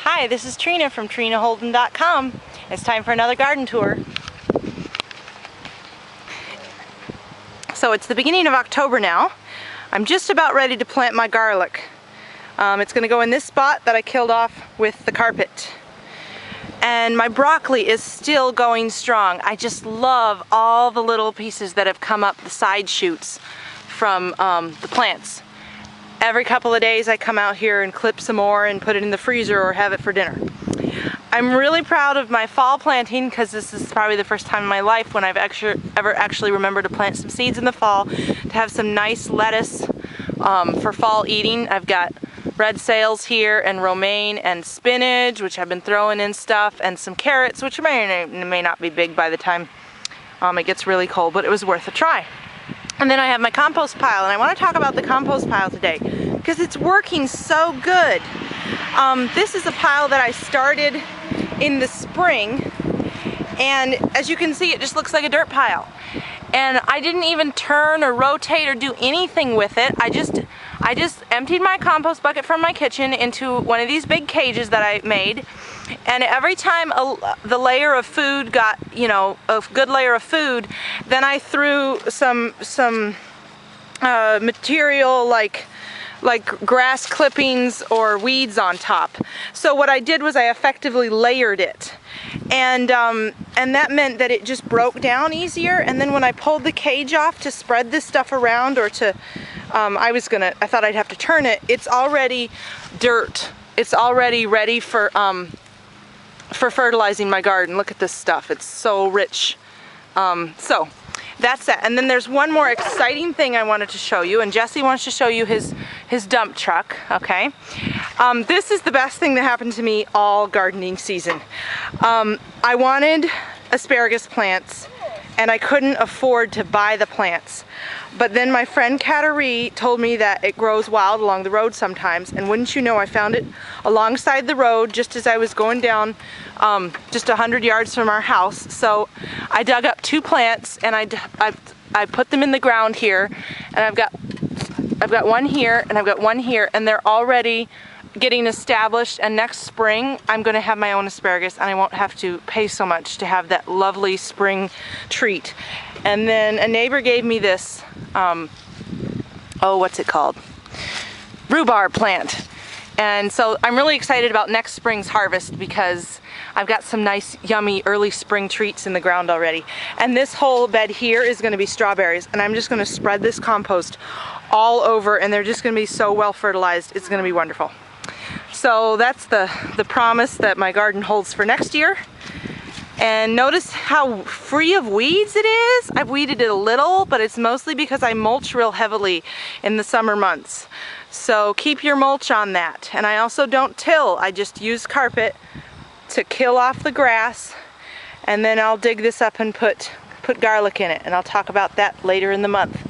Hi, this is Trina from trinaholden.com. It's time for another garden tour. So it's the beginning of October now. I'm just about ready to plant my garlic. It's going to go in this spot that I killed off with the carpet. And my broccoli is still going strong. I just love all the little pieces that have come up, the side shoots from the plants. Every couple of days I come out here and clip some more and put it in the freezer or have it for dinner. I'm really proud of my fall planting because this is probably the first time in my life when I've ever actually remembered to plant some seeds in the fall to have some nice lettuce for fall eating. I've got red sales here and romaine and spinach, which I've been throwing in stuff, and some carrots, which may not be big by the time it gets really cold, but it was worth a try. And then I have my compost pile, and I want to talk about the compost pile today because it's working so good. This is a pile that I started in the spring, and as you can see, it just looks like a dirt pile. And I didn't even turn or rotate or do anything with it. I just emptied my compost bucket from my kitchen into one of these big cages that I made. And every time the layer of food got, a good layer of food, then I threw some material like grass clippings or weeds on top. So what I did was I effectively layered it. And that meant that it just broke down easier. And then when I pulled the cage off to spread this stuff around or to, I thought I'd have to turn it, it's already dirt. It's already ready for fertilizing my garden. Look at this stuff, it's so rich. So that's that. And then there's one more exciting thing I wanted to show you, and Jesse wants to show you his dump truck, okay? This is the best thing that happened to me all gardening season. I wanted asparagus plants and I couldn't afford to buy the plants. But then my friend Kataree told me that it grows wild along the road sometimes, and wouldn't you know, I found it alongside the road just as I was going down just 100 yards from our house. So I dug up 2 plants and I put them in the ground here, and I've got one here and I've got one here, and they're already getting established, and next spring I'm going to have my own asparagus and I won't have to pay so much to have that lovely spring treat. And then a neighbor gave me this, what's it called? Rhubarb plant. And so I'm really excited about next spring's harvest because I've got some nice, yummy, early spring treats in the ground already. And this whole bed here is going to be strawberries, and I'm just going to spread this compost all over, and they're just going to be so well fertilized. It's going to be wonderful. So that's the promise that my garden holds for next year. And notice how free of weeds it is. I've weeded it a little, but it's mostly because I mulch real heavily in the summer months. So keep your mulch on that. And I also don't till. I just use carpet to kill off the grass, and then I'll dig this up and put garlic in it, and I'll talk about that later in the month.